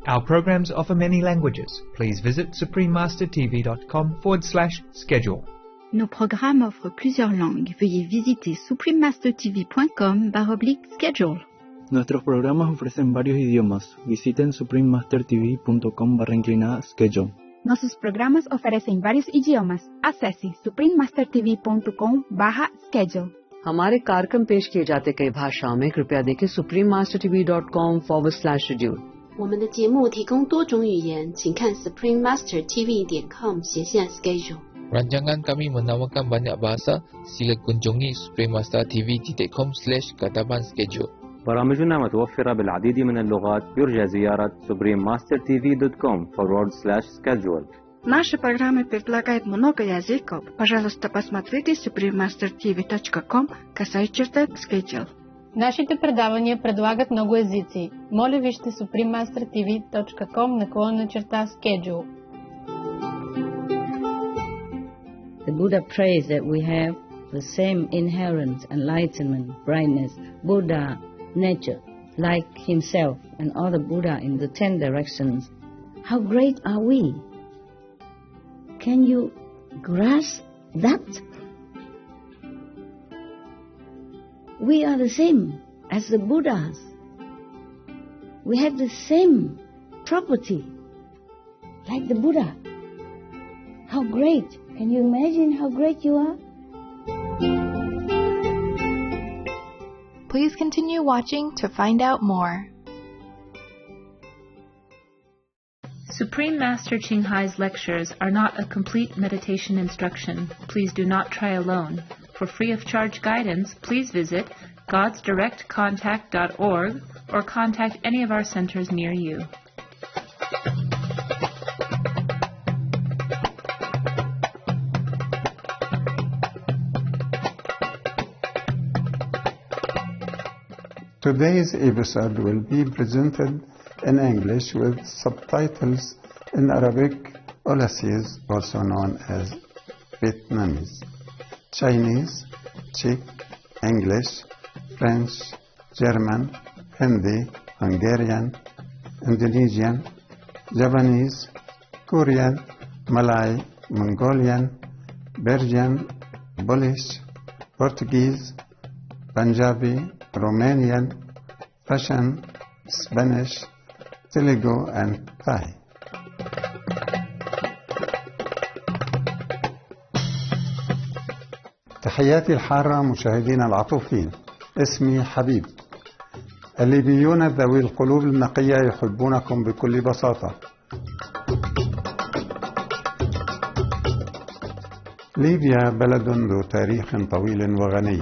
Our programs offer many languages. Please visit suprememastertv.com/schedule. Nos programmes offrent plusieurs langues. Veuillez visiter suprememastertv.com/schedule. Nuestros programas ofrecen varios idiomas. Visiten suprememastertv.com/schedule. Nossos programas oferecem vários idiomas. Acesse suprememastertv.com/schedule. हमारे कार्यक्रम पेश किए जाते कई भाषाओं में कृपया देखें suprememastertv.com/schedule。我们的节目提供多种语言，请看 suprememastertv.com/schedule。 Rancangan kami menawarkan banyak bahasa. Sila kunjungi suprememastertv.com/schedule. برامجنا متوفرة بالعديد من اللغات. يرجى زيارة suprememastertv.com/schedule. Наши программы предлагают много языков. Пожалуйста, посмотрите suprememastertv.com/schedule. Нашите предавания предлагат много езици. Моля вижте suprememastertv.com/schedule. The Buddha prays that we have the same inherent enlightenment, brightness, Buddha nature, like himself and all the Buddha in the 10 directions. How great are we? Can you grasp that? We are the same as the Buddhas. We have the same property like the Buddha. How great! Can you imagine how great you are? Please continue watching to find out more. Supreme Master Ching Hai's lectures are not a complete meditation instruction. Please do not try alone. For free of charge guidance, please visit godsdirectcontact.org or contact any of our centers near you. Today's episode will be presented in English with subtitles in Arabic, Aussies, also known as Vietnamese, Chinese, Czech, English, French, German, Hindi, Hungarian, Indonesian, Japanese, Korean, Malay, Mongolian, Belgian, Polish, Portuguese, Punjabi, Romanian, Russian, Spanish, Telugu and Thai. تحياتي الحارة مشاهدينا العطوفين. اسمي حبيب. الليبيون ذوي القلوب النقية يحبونكم بكل بساطة. ليبيا بلد ذو تاريخ طويل وغني،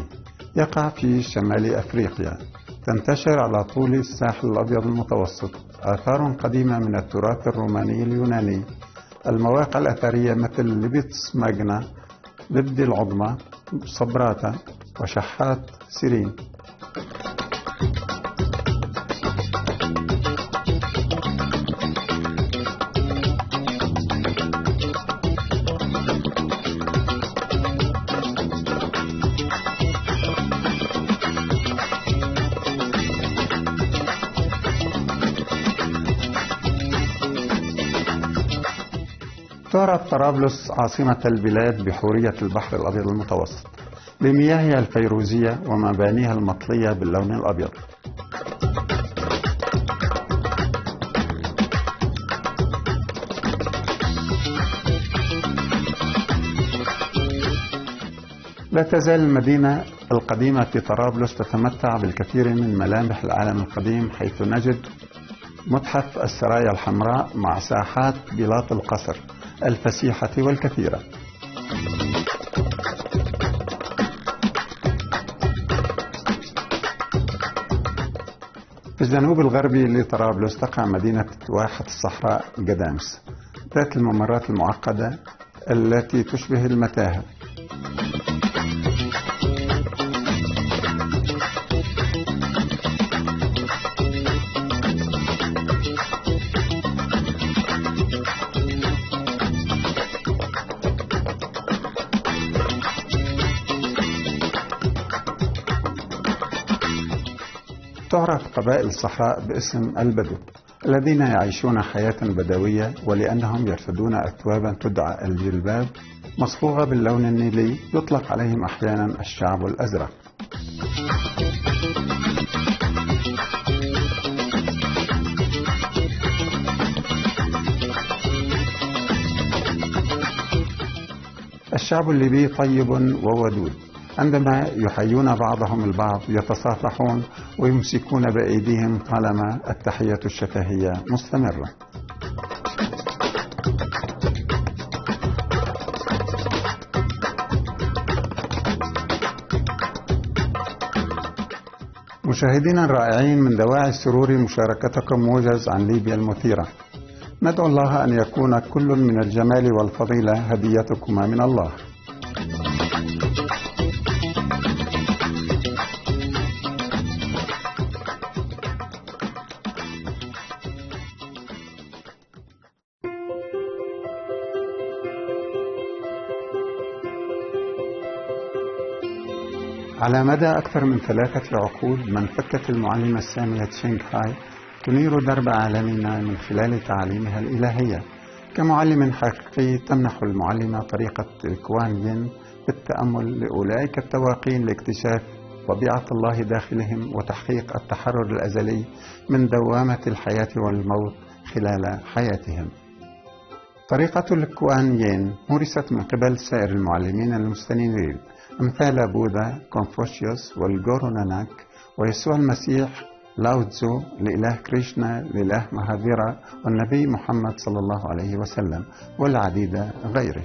يقع في شمال أفريقيا، تنتشر على طول الساحل الأبيض المتوسط آثار قديمة من التراث الروماني اليوناني، المواقع الأثرية مثل لبيتس ماجنا، لبدي العظمى، صبراتا وشحات سيرين. تعرف طرابلس عاصمة البلاد بحورية البحر الأبيض المتوسط بمياهها الفيروزية ومبانيها المطلية باللون الأبيض. لا تزال المدينة القديمة في طرابلس تتمتع بالكثير من ملامح العالم القديم، حيث نجد متحف السرايا الحمراء مع ساحات بلاط القصر الفسيحة والكثيرة. في الجنوب الغربي لطرابلس تقع مدينة واحة الصحراء قدامس ذات الممرات المعقدة التي تشبه المتاهة. تعرف قبائل الصحراء باسم البدو، الذين يعيشون حياة بدوية ولأنهم يرتدون أثوابا تدعى الجلباب مصبوغة باللون النيلي يطلق عليهم أحيانا الشعب الأزرق. الشعب الليبي طيب وودود، عندما يحيون بعضهم البعض يتصافحون ويمسكون بأيديهم طالما التحية الشفهية مستمرة. مشاهدينا الرائعين، من دواعي السرور مشاركتكم موجز عن ليبيا المثيرة. ندعو الله أن يكون كل من الجمال والفضيلة هديتكما من الله. على مدى أكثر من 3 عقود منفكة المعلمة السامية تشينغ هاي تنير درب عالمنا من خلال تعاليمها الإلهية. كمعلم حقيقي تمنح المعلمة طريقة الكوان ين بالتأمل لأولئك التواقين لاكتشاف طبيعة الله داخلهم وتحقيق التحرر الأزلي من دوامة الحياة والموت خلال حياتهم. طريقة الكوان ين مورست من قبل سائر المعلمين المستنيرين أمثال بوذا، كونفوشيوس، والجورو ناناك، ويسوع المسيح، لاو تزو، الإله كريشنا، الإله مهافيرا، والنبي محمد صلى الله عليه وسلم، والعديد غيره.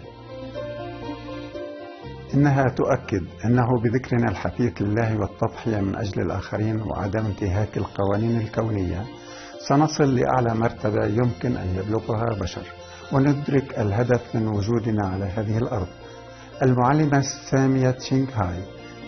إنها تؤكد أنه بذكرنا الحثيث لله والتضحية من أجل الآخرين وعدم انتهاك القوانين الكونية سنصل لأعلى مرتبة يمكن أن يبلغها بشر وندرك الهدف من وجودنا على هذه الأرض. المعلمة السامية تشينغ هاي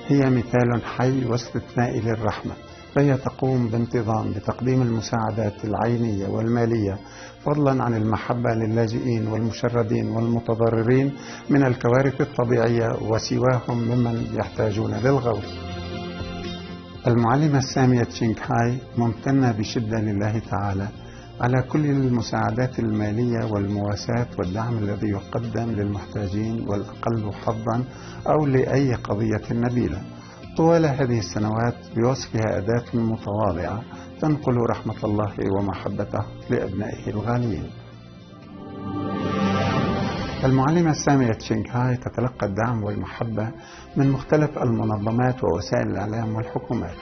هي مثال حي واستثنائي للرحمة، فهي تقوم بانتظام بتقديم المساعدات العينية والمالية فضلا عن المحبة للاجئين والمشردين والمتضررين من الكوارث الطبيعية وسواهم ممن يحتاجون للغوث. المعلمة السامية تشينغ هاي ممتنة بشدة لله تعالى على كل المساعدات المالية والمواساة والدعم الذي يقدم للمحتاجين والأقل حظا أو لأي قضية نبيلة طوال هذه السنوات بوصفها أداة متواضعة تنقل رحمة الله ومحبته لأبنائه الغاليين. المعلمة السامية تشينغ هاي تتلقى الدعم والمحبة من مختلف المنظمات ووسائل الإعلام والحكومات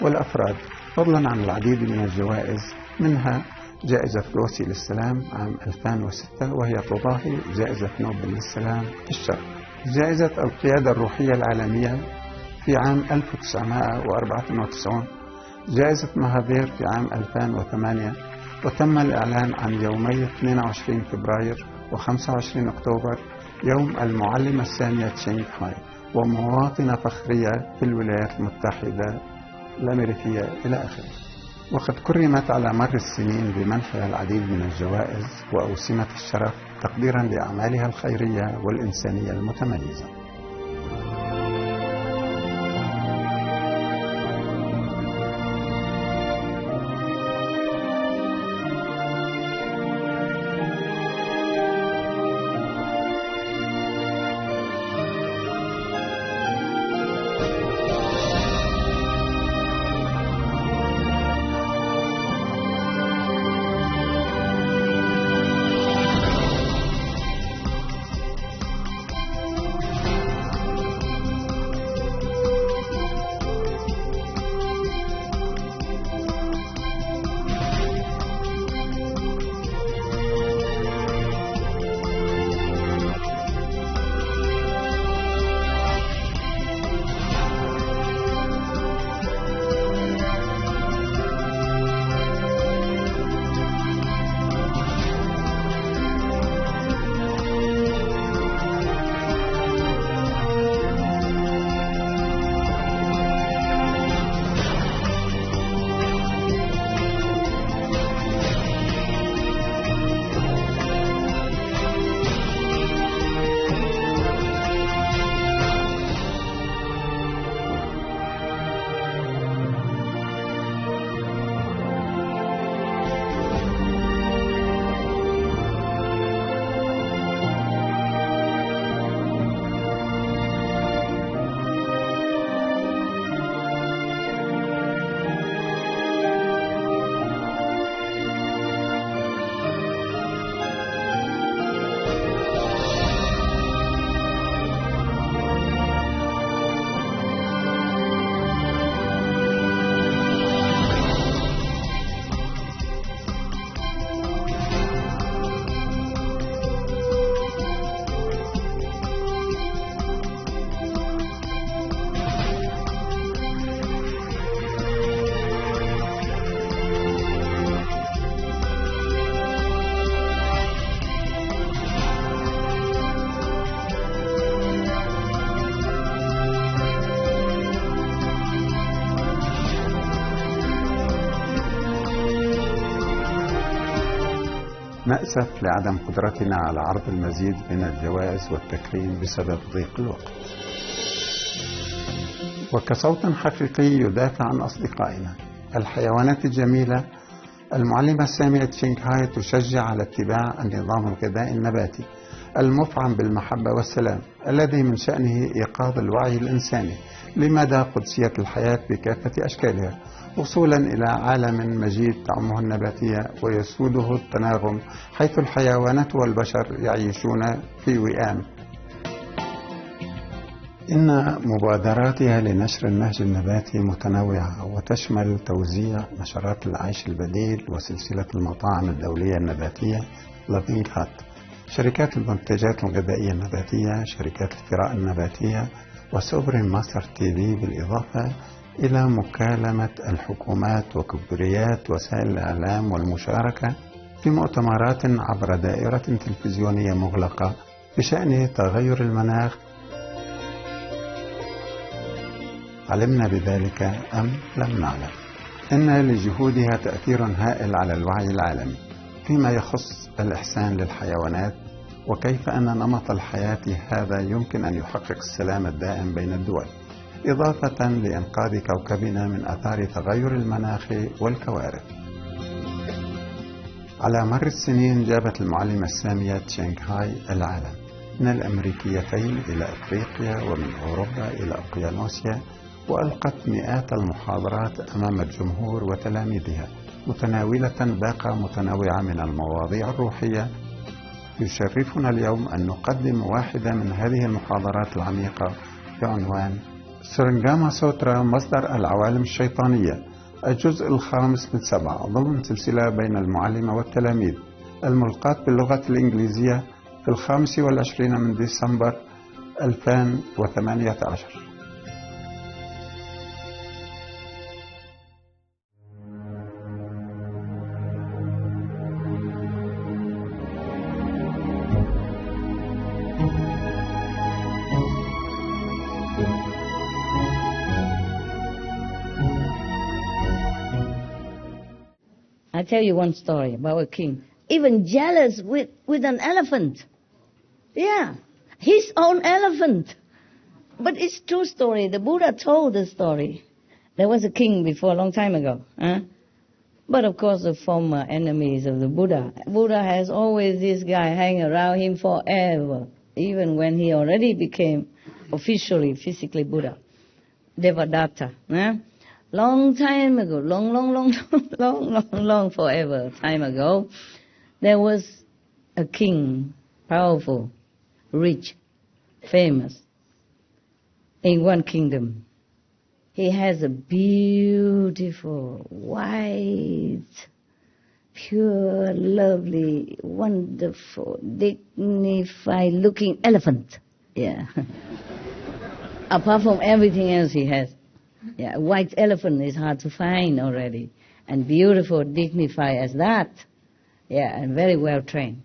والأفراد فضلا عن العديد من الجوائز، منها جائزة لوسي للسلام عام 2006 وهي تضاهي جائزة نوبل للسلام في الشرق، جائزة القيادة الروحية العالمية في عام 1994، جائزة مهافير في عام 2008، وتم الإعلان عن يومي 22 فبراير و25 أكتوبر يوم المعلمة السامية تشينغ هاي، ومواطنة فخرية في الولايات المتحدة الأمريكية إلى آخره. وقد كرمت على مر السنين بمنحها العديد من الجوائز وأوسمة الشرف تقديرا لأعمالها الخيرية والإنسانية المتميزة. نأسف لعدم قدرتنا على عرض المزيد من الجوائز والتكريم بسبب ضيق الوقت. وكصوت حقيقي يدافع عن أصدقائنا الحيوانات الجميلة، المعلمة سامية تشينغهاي تشجع على اتباع النظام الغذائي النباتي المفعم بالمحبة والسلام، الذي من شأنه إيقاظ الوعي الإنساني لمدى قدسية الحياة بكافة أشكالها، وصولا إلى عالم مجيد تعمه النباتية ويسوده التناغم، حيث الحيوانات والبشر يعيشون في وئام. إن مبادراتها لنشر النهج النباتي متنوعة وتشمل توزيع نشرات العيش البديل وسلسلة المطاعم الدولية النباتية لافينغ هات، شركات المنتجات الغذائية النباتية، شركات الثراء النباتية، وسوبرين ماستر تي في، بالإضافة إلى مكالمة الحكومات وكبريات وسائل الإعلام والمشاركة في مؤتمرات عبر دائرة تلفزيونية مغلقة بشأن تغير المناخ. علمنا بذلك أم لم نعلم؟ إن لجهودها تأثير هائل على الوعي العالمي فيما يخص الإحسان للحيوانات، وكيف أن نمط الحياة هذا يمكن أن يحقق السلام الدائم بين الدول، إضافة لإنقاذ كوكبنا من آثار تغير المناخ والكوارث. على مر السنين جابت المعلمة سامية تشينغهاي العالم من الأمريكيتين إلى أفريقيا ومن أوروبا إلى أوقيانوسيا، وألقت مئات المحاضرات أمام الجمهور وتلاميذها متناولة باقة متنوعة من المواضيع الروحية. يشرفنا اليوم أن نقدم واحدة من هذه المحاضرات العميقة بعنوان سورنغاما سوترا، مصدر العوالم الشيطانية، الجزء الخامس من 7 ضمن سلسلة بين المعلمة والتلاميذ، الملقاة باللغة الإنجليزية في 25 من ديسمبر 2018. I tell you one story about a king, even jealous with an elephant. Yeah, his own elephant. But it's true story. The Buddha told the story. There was a king before a long time ago. But of course the former enemies of the Buddha. Buddha has always this guy hang around him forever, even when he already became officially, physically Buddha. Devadatta. Long time ago, long forever time ago, there was a king, powerful, rich, famous, in one kingdom. He has a beautiful, white, pure, lovely, wonderful, dignified looking elephant. Yeah. Apart from everything else he has. Yeah, a white elephant is hard to find already. And beautiful, dignified as that. Yeah, and very well trained.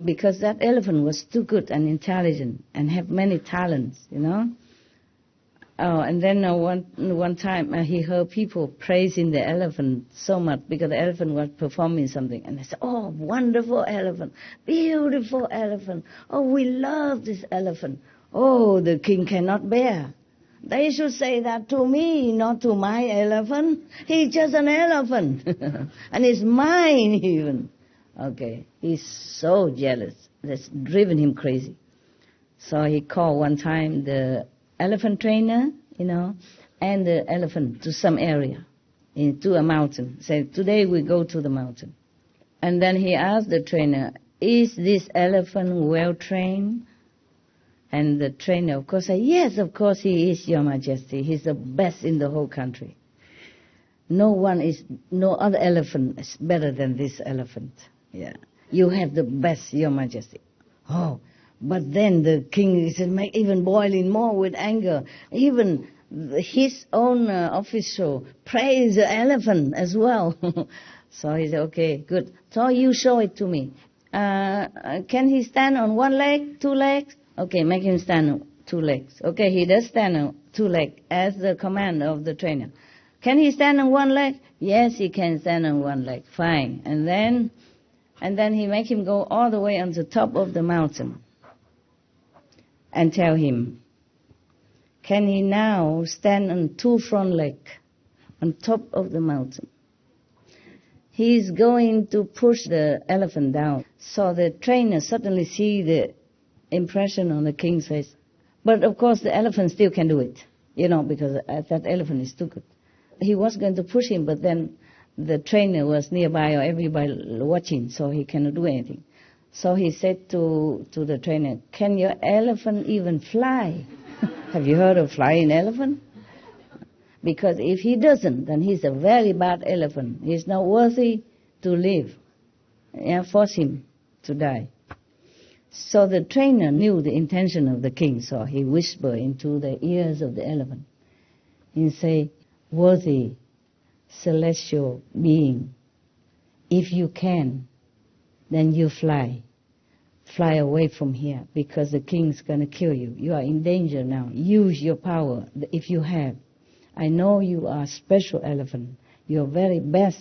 Because that elephant was too good and intelligent and have many talents, you know. Oh, and then one time he heard people praising the elephant so much because the elephant was performing something. And they said, oh, wonderful elephant, beautiful elephant. Oh, we love this elephant. Oh, the king cannot bear. They should say that to me, not to my elephant. He's just an elephant. And it's mine even. Okay, he's so jealous. That's driven him crazy. So he called one time the elephant trainer, you know, and the elephant to some area, to a mountain. Said, today we go to the mountain. And then he asked the trainer, is this elephant well trained? And the trainer, of course, said, yes, of course he is, Your Majesty. He's the best in the whole country. No other elephant is better than this elephant. Yeah. You have the best, Your Majesty. Oh, but then the king is even boiling more with anger. Even his own official praised the elephant as well. So he said, okay, good. So you show it to me. Can he stand on one leg, 2 legs? Okay, make him stand on 2 legs. Okay, he does stand on 2 legs as the command of the trainer. Can he stand on 1 leg? Yes, he can stand on 1 leg. Fine. And then And then he make him go all the way on the top of the mountain and tell him, can he now stand on 2 front legs on top of the mountain? He's going to push the elephant down. So the trainer suddenly see the impression on the king's face. But of course the elephant still can do it, because that elephant is too good. He was going to push him, but then the trainer was nearby or everybody watching, so he cannot do anything. So he said to the trainer, can your elephant even fly? Have you heard of flying elephant? Because if he doesn't, then he's a very bad elephant. He's not worthy to live. Force him to die. So the trainer knew the intention of the king, so he whispered into the ears of the elephant. He said, worthy celestial being, if you can, then you fly. Fly away from here, because the king's going to kill you. You are in danger now. Use your power if you have. I know you are a special elephant. You are very best,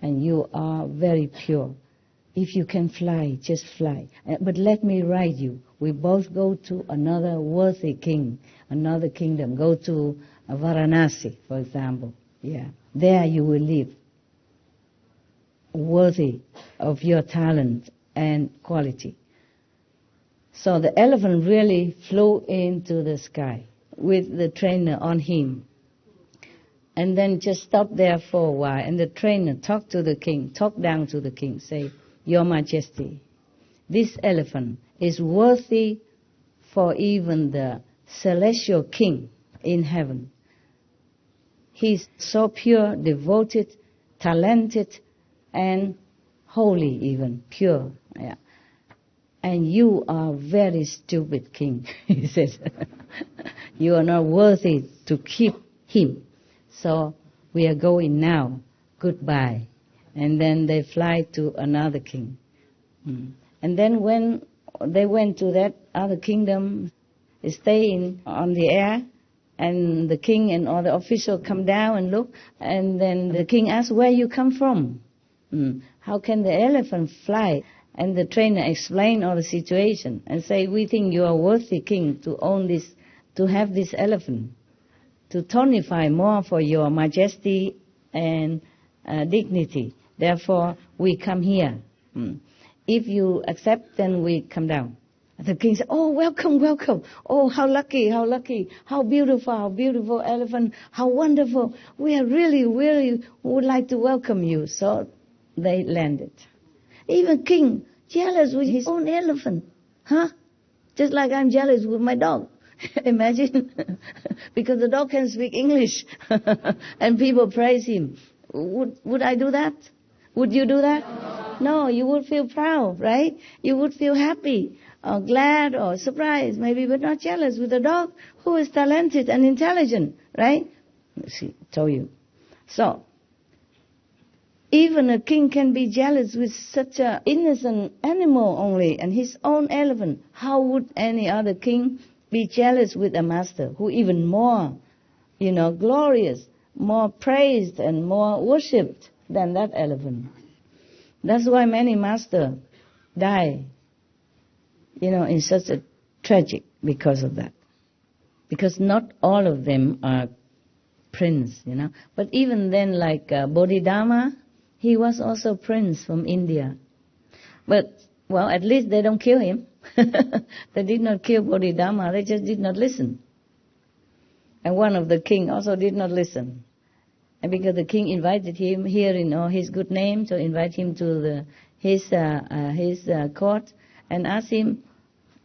and you are very pure. If you can fly, just fly. But let me ride you. We both go to another worthy king, another kingdom. Go to Varanasi, for example. Yeah, there you will live, worthy of your talent and quality. So the elephant really flew into the sky with the trainer on him. And then just stopped there for a while. And the trainer talked to the king, talked down to the king, say, Your Majesty, this elephant is worthy for even the celestial king in heaven. He's so pure, devoted, talented, and holy even, pure. Yeah. And you are very stupid king, he says. You are not worthy to keep him. So we are going now. Goodbye. And then they fly to another king. And then when they went to that other kingdom, staying on the air, and the king and all the officials come down and look, and then the king asks, where you come from? How can the elephant fly? And the trainer explained all the situation and say, we think you are worthy king to own this, to have this elephant, to tonify more for your majesty and dignity. Therefore, we come here. If you accept, then we come down. The king said, oh, welcome, welcome. Oh, how lucky, how lucky. How beautiful elephant. How wonderful. We are really, really would like to welcome you. So they landed. Even king, jealous with his own elephant. Just like I'm jealous with my dog. Imagine. Because the dog can speak English. And people praise him. Would I do that? Would you do that? No, you would feel proud, right? You would feel happy, or glad, or surprised, maybe, but not jealous with a dog who is talented and intelligent, right? See, told you. So, even a king can be jealous with such an innocent animal only, and his own elephant. How would any other king be jealous with a master who even more, glorious, more praised and more worshipped than that elephant? That's why many masters die, in such a tragic because of that. Because not all of them are prince, But even then, like Bodhidharma, he was also prince from India. But, well, at least they don't kill him. They did not kill Bodhidharma, they just did not listen. And one of the king also did not listen. And because the king invited him, hearing all his good name, to invite him to his court and asked him,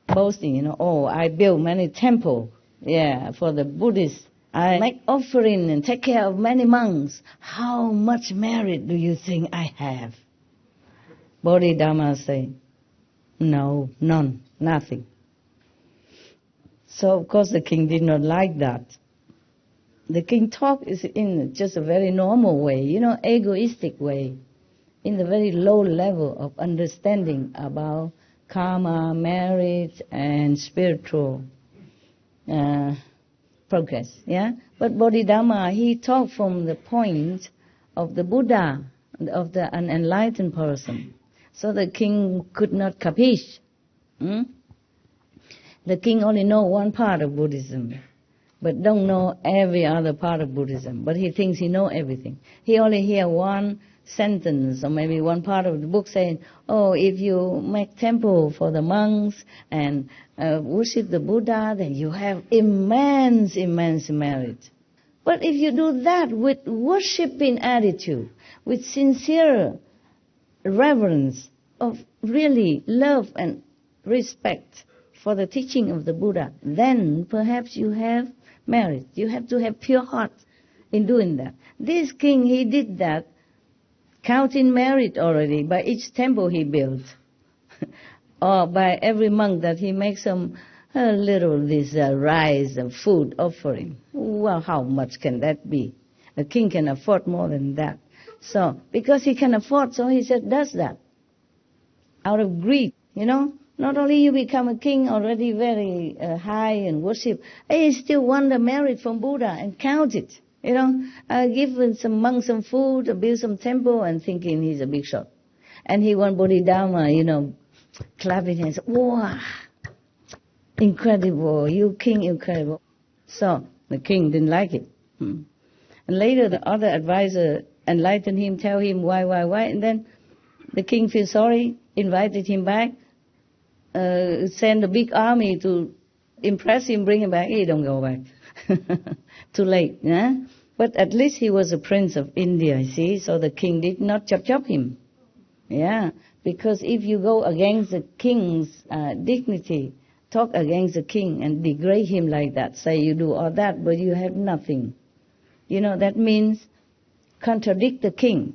boasting, oh, I built many temples, for the Buddhists. I make offering and take care of many monks. How much merit do you think I have? Bodhidharma said, no, none, nothing. So, of course, the king did not like that. The king talked in just a very normal way, egoistic way, in the very low level of understanding about karma, merit, and spiritual progress, But Bodhidharma, he talked from the point of the Buddha, of an enlightened person. So the king could not capiche. The king only know one part of Buddhism, but don't know every other part of Buddhism. But he thinks he know everything. He only hear one sentence or maybe one part of the book saying, oh, if you make temple for the monks and worship the Buddha, then you have immense merit. But if you do that with worshiping attitude, with sincere reverence of really love and respect for the teaching of the Buddha, then perhaps you have merit. You have to have pure heart in doing that. This king, he did that, counting merit already by each temple he built, or by every monk that he makes some little this rice and food offering. Well, how much can that be? A king can afford more than that. So, because he can afford, so he said, does that. Out of greed, Not only you become a king already very high in worship, he still want the merit from Buddha and count it. Give some monks some food, build some temple, and thinking he's a big shot. And he want Bodhidharma, clapping hands. Wow, incredible, you king, incredible. So the king didn't like it. And later the other advisor enlightened him, tell him why, and then the king feels sorry, invited him back, send a big army to impress him, bring him back. He don't go back. Too late. Yeah? But at least he was a prince of India, you see, so the king did not chop him. Yeah, because if you go against the king's dignity, talk against the king and degrade him like that, say you do all that, but you have nothing. That means contradict the king.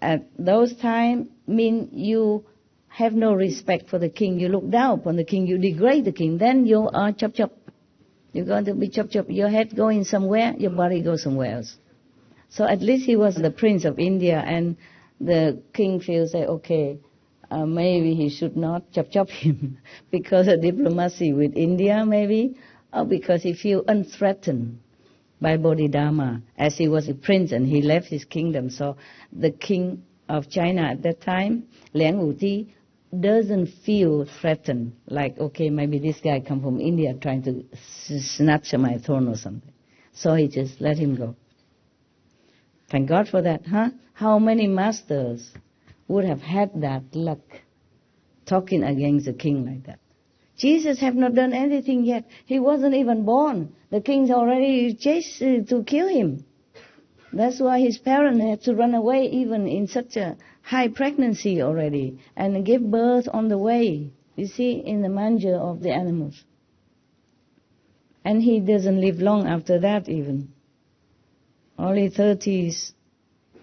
At those times, mean you have no respect for the king. You look down upon the king. You degrade the king. Then you are chop. You're going to be chop. Your head going somewhere, your body goes somewhere else. So at least he was the prince of India, and the king feels that, okay, maybe he should not chop him because of diplomacy with India, maybe, or because he feels unthreatened by Bodhidharma, as he was a prince and he left his kingdom. So the king of China at that time, Liang Wuti, doesn't feel threatened, like, okay, maybe this guy come from India trying to snatch my throne or something. So he just let him go. Thank God for that, huh? How many masters would have had that luck, talking against the king like that? Jesus have not done anything yet. He wasn't even born. The king's already chased to kill him. That's why his parents had to run away even in such a high pregnancy already and give birth on the way, you see, in the manger of the animals. And he doesn't live long after that even. Only 30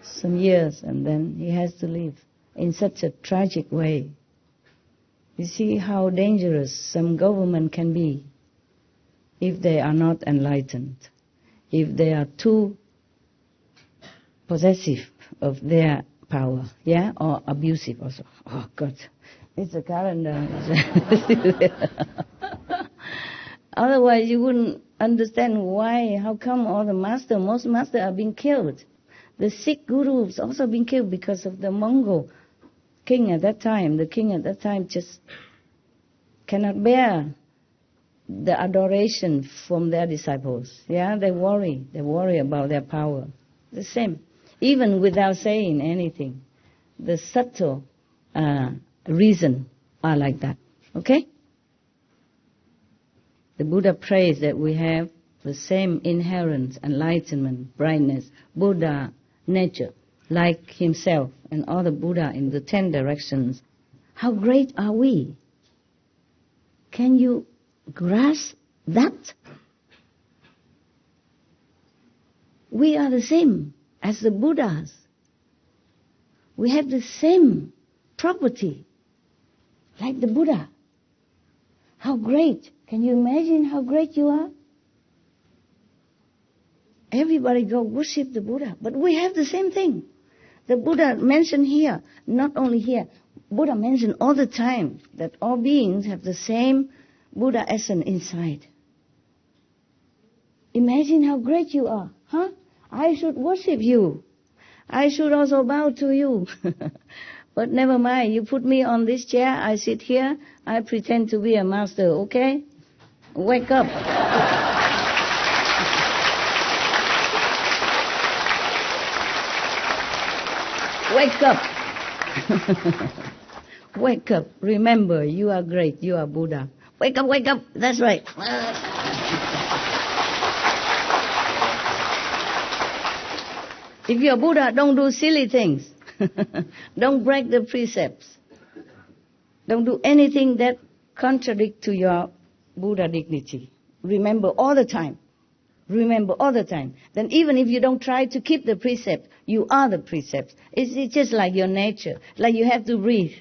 some years, and then he has to leave in such a tragic way. You see how dangerous some government can be if they are not enlightened, if they are too possessive of their power, yeah, or abusive also. Oh God, it's a calendar. Otherwise you wouldn't understand why, how come all the most masters are being killed. The Sikh gurus also being killed because of the Mongol king at that time. The king at that time just cannot bear the adoration from their disciples. Yeah, they worry about their power. The same. Even without saying anything, the subtle reason are like that. Okay? The Buddha prays that we have the same inherent enlightenment, brightness, Buddha nature, like himself and all the Buddha in the 10 directions. How great are we? Can you grasp that? We are the same as the Buddhas. We have the same property like the Buddha. How great. Can you imagine how great you are? Everybody go worship the Buddha, but we have the same thing. The Buddha mentioned here, not only here, Buddha mentioned all the time that all beings have the same Buddha essence inside. Imagine how great you are, huh? I should worship you. I should also bow to you. But never mind, you put me on this chair, I sit here, I pretend to be a master, okay? Wake up. Wake up. Wake up. Remember, you are great. You are Buddha. Wake up, wake up. That's right. If you're Buddha, don't do silly things. Don't break the precepts. Don't do anything that contradicts to your Buddha dignity. Remember all the time. Remember all the time. Then even if you don't try to keep the precept, you are the precepts. It's just like your nature. Like you have to breathe.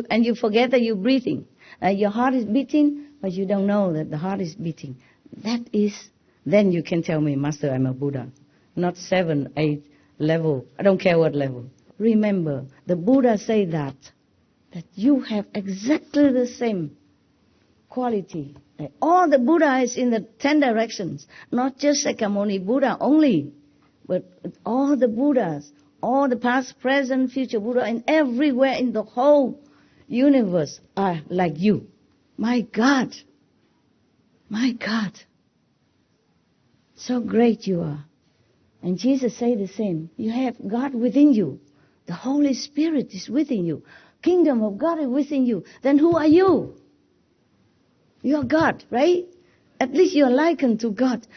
And you forget that you're breathing. Your heart is beating, but you don't know that the heart is beating. Then you can tell me, Master, I'm a Buddha. Not 7, 8 level. I don't care what level. Remember, the Buddha said that you have exactly the same quality. All the Buddhas in the 10 directions, not just Sakyamuni Buddha only, but all the Buddhas, all the past, present, future Buddha, and everywhere in the whole universe are like you. My God. My God. So great you are. And Jesus said the same. You have God within you. The Holy Spirit is within you. Kingdom of God is within you. Then who are you? You're God, right? At least you're likened to God.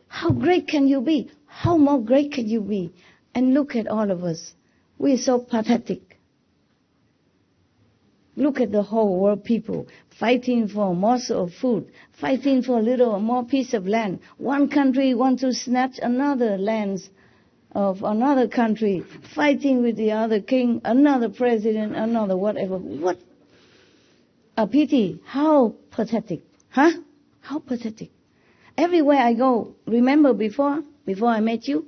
How great can you be? How more great can you be? And look at all of us. We're so pathetic. Look at the whole world people fighting for a morsel of food, fighting for a little or more piece of land. One country wants to snatch another lands of another country, fighting with the other king, another president, another whatever. What a pity. How pathetic. Huh? How pathetic. Everywhere I go, remember before I met you,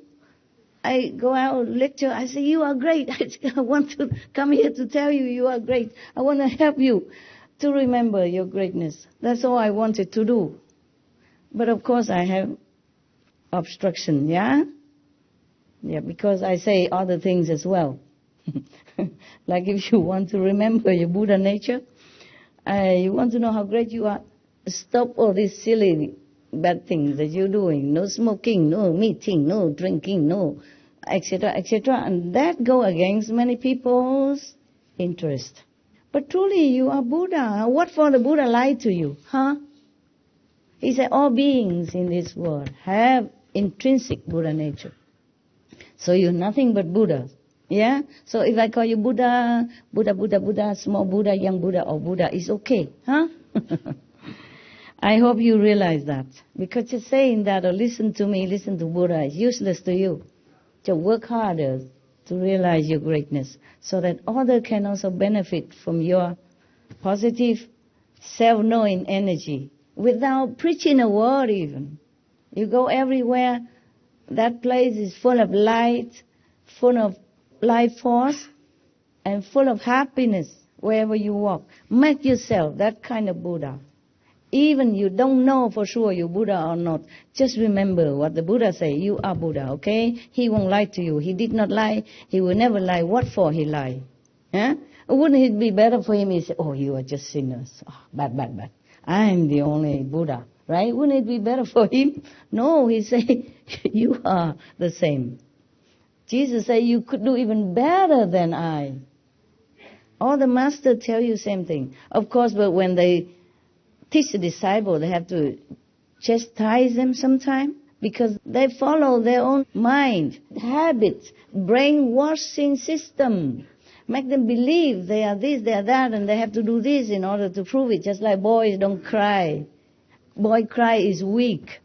I go out lecture, I say, you are great. I want to come here to tell you you are great. I want to help you to remember your greatness. That's all I wanted to do. But of course I have obstruction, yeah? Yeah, because I say other things as well. Like if you want to remember your Buddha nature, you want to know how great you are, stop all these silly bad things that you're doing. No smoking, no meeting, no drinking, no etc., etc. And that go against many people's interest. But truly you are Buddha. What for the Buddha lied to you? Huh? He said all beings in this world have intrinsic Buddha nature. So you're nothing but Buddha. Yeah? So if I call you Buddha, small Buddha, young Buddha, or Buddha, it's okay. Huh? I hope you realize that. Because just saying that or listen to me, listen to Buddha is useless to you. So work harder to realize your greatness so that others can also benefit from your positive self-knowing energy without preaching a word even. You go everywhere, that place is full of light, full of life force, and full of happiness wherever you walk. Make yourself that kind of Buddha. Even you don't know for sure you're Buddha or not, just remember what the Buddha say, you are Buddha, okay? He won't lie to you. He did not lie. He will never lie. What for he lie? Huh? Wouldn't it be better for him if he say, oh, you are just sinners. Oh, bad. I'm the only Buddha, right? Wouldn't it be better for him? No, he say, you are the same. Jesus say, you could do even better than I. All the masters tell you same thing. Of course, but when they teach the disciple, they have to chastise them sometime because they follow their own mind, habits, brainwashing system. Make them believe they are this, they are that, and they have to do this in order to prove it. Just like boys don't cry. Boy cry is weak.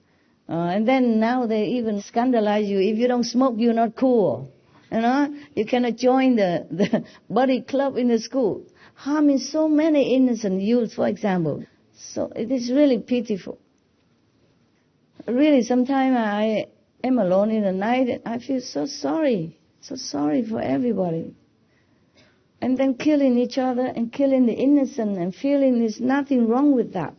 And then now they even scandalize you. If you don't smoke, you're not cool. You know, you cannot join the body club in the school. Harming so many innocent youths, for example. So it is really pitiful. Really, sometimes I am alone in the night and I feel so sorry for everybody. And then killing each other and killing the innocent and feeling there's nothing wrong with that.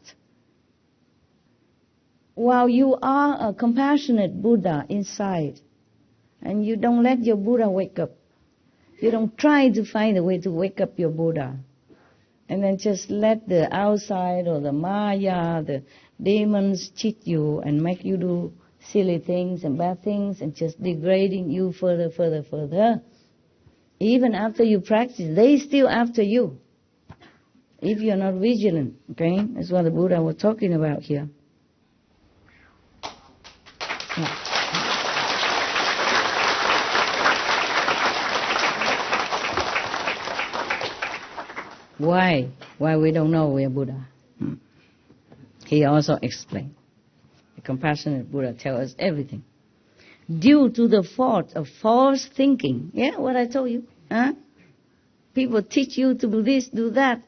While you are a compassionate Buddha inside and you don't let your Buddha wake up, You don't try to find a way to wake up your Buddha. And then just let the outside or the Maya, the demons cheat you and make you do silly things and bad things and just degrading you further. Even after you practice, they still after you. If you're not vigilant, okay? That's what the Buddha was talking about here. Why? Why we don't know we are Buddha? He also explained. The compassionate Buddha tells us everything. Due to the fault of false thinking. Yeah, what I told you. Huh? People teach you to do this, do that.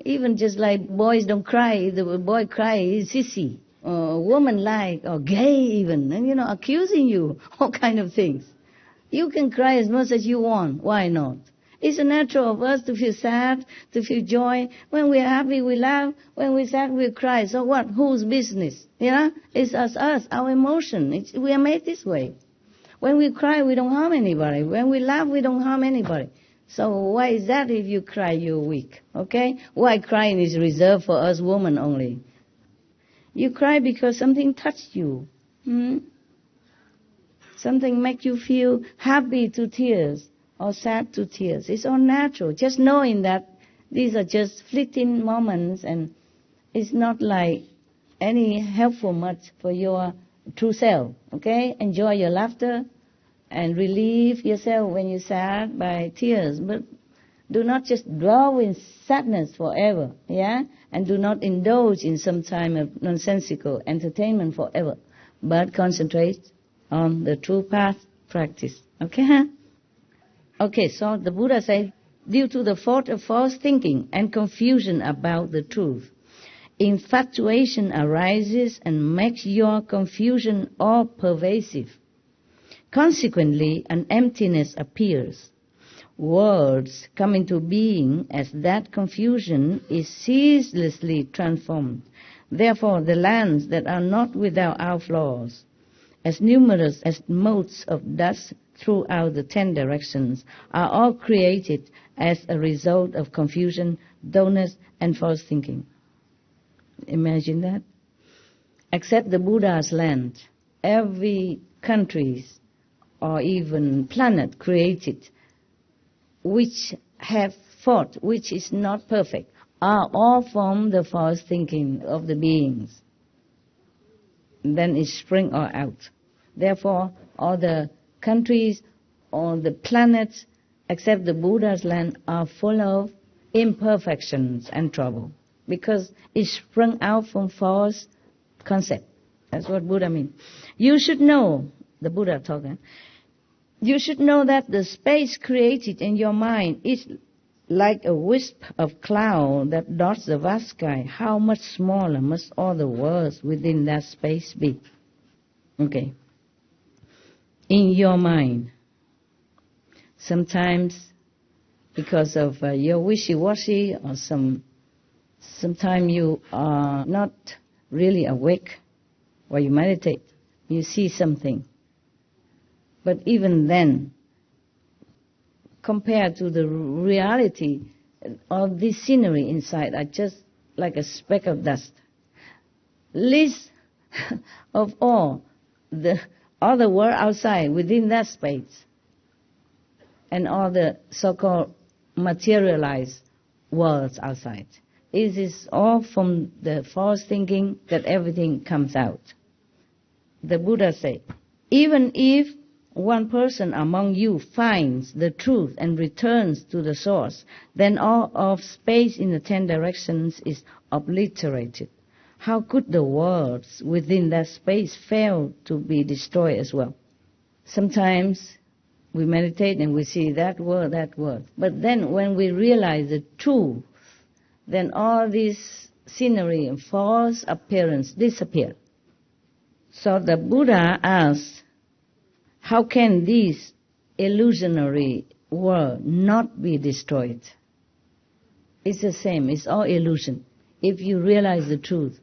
Even just like boys don't cry. If the boy cries, he's sissy. Or woman like, or gay even. And, accusing you. All kind of things. You can cry as much as you want. Why not? It's natural of us to feel sad, to feel joy. When we're happy, we laugh. When we're sad, we cry. So what? Whose business? It's us, our emotion. We are made this way. When we cry, we don't harm anybody. When we laugh, we don't harm anybody. So why is that if you cry, you're weak? Okay? Why crying is reserved for us women only? You cry because something touched you. Something make you feel happy to tears. Or sad to tears. It's all natural. Just knowing that these are just fleeting moments and it's not like any helpful much for your true self. Okay? Enjoy your laughter and relieve yourself when you're sad by tears. But do not just dwell in sadness forever. Yeah? And do not indulge in some time of nonsensical entertainment forever. But concentrate on the true path practice. Okay? Okay, so the Buddha said, due to the fault of false thinking and confusion about the truth, infatuation arises and makes your confusion all pervasive. Consequently, an emptiness appears. Worlds come into being as that confusion is ceaselessly transformed. Therefore, the lands that are not without outflows, as numerous as motes of dust throughout the 10 directions, are all created as a result of confusion, dullness, and false thinking. Imagine that. Except the Buddha's land, every country or even planet created which have thought, which is not perfect, are all from the false thinking of the beings. Then it spring all out. Therefore, all the countries or the planets except the Buddha's land are full of imperfections and trouble because it sprung out from false concept. That's what Buddha means. You should know, the Buddha talking, you should know that the space created in your mind is like a wisp of cloud that dots the vast sky. How much smaller must all the worlds within that space be? Okay. In your mind, sometimes because of your wishy-washy or sometimes you are not really awake while you meditate, you see something. But even then, compared to the reality of this scenery inside, are just like a speck of dust. Least of all, the other world outside, within that space, and all the so-called materialized worlds outside. It is all from the false thinking that everything comes out. The Buddha said, even if one person among you finds the truth and returns to the source, then all of space in the 10 directions is obliterated. How could the worlds within that space fail to be destroyed as well? Sometimes we meditate and we see that word. But then when we realize the truth, then all this scenery and false appearance disappear. So the Buddha asked, how can this illusionary world not be destroyed? It's the same, it's all illusion. If you realize the truth,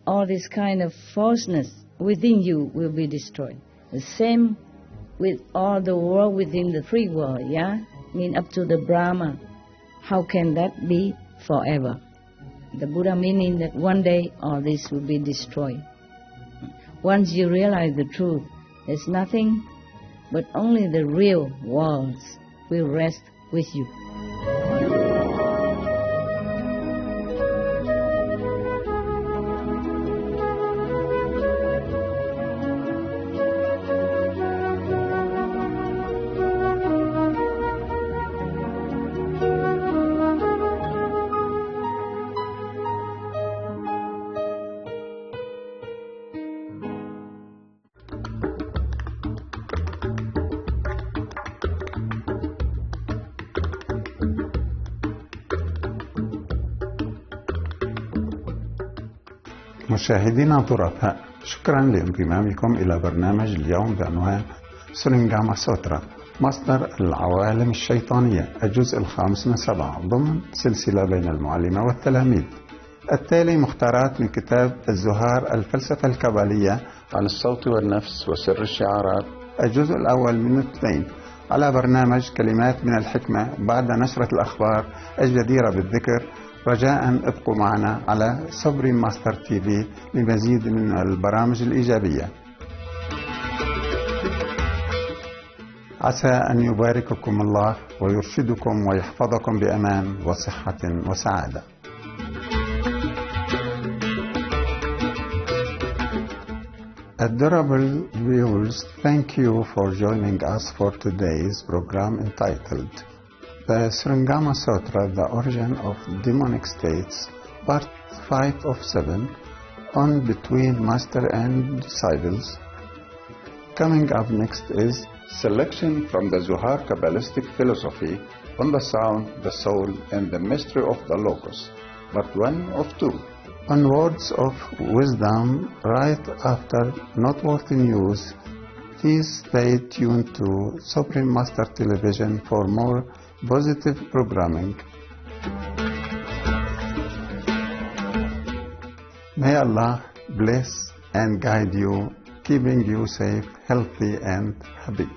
all this kind of falseness within you will be destroyed. The same with all the world within the free world, yeah? Up to the Brahma. How can that be forever? The Buddha meaning that one day all this will be destroyed. Once you realize the truth, there's nothing but only the real worlds will rest with you. مشاهدينا الظرفاء، شكرا لانضمامكم إلى برنامج اليوم بعنوان سورينغاما سوترا، مصدر العوالم الشيطانية، الجزء الخامس من 7 ضمن سلسلة بين المعلمة والتلاميذ. التالي مختارات من كتاب الزهار الفلسفة الكبالية عن الصوت والنفس وسر الشعارات، الجزء الأول من 2، على برنامج كلمات من الحكمة بعد نشرة الأخبار الجديرة بالذكر. رجاء ابقوا معنا على سوبريم ماستر تي في لمزيد من البرامج الإيجابية. عسى أن يبارككم الله ويرشدكم ويحفظكم بأمان وصحة وسعادة. Adorable viewers, thank you for joining us for today's program entitled The Surangama Sutra, The Origin of Demonic States, Part 5 of 7, on Between Master and Disciples. Coming up next is selection from the Zohar Kabbalistic philosophy on the sound, the soul, and the mystery of the Logos, Part 1 of 2. On words of wisdom right after noteworthy news. Please stay tuned to Supreme Master Television for more positive programming. May Allah bless and guide you, keeping you safe, healthy and happy.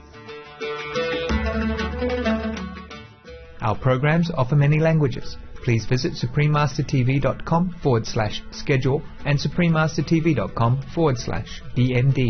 Our programs offer many languages. Please visit suprememastertv.com/schedule and suprememastertv.com/BMD.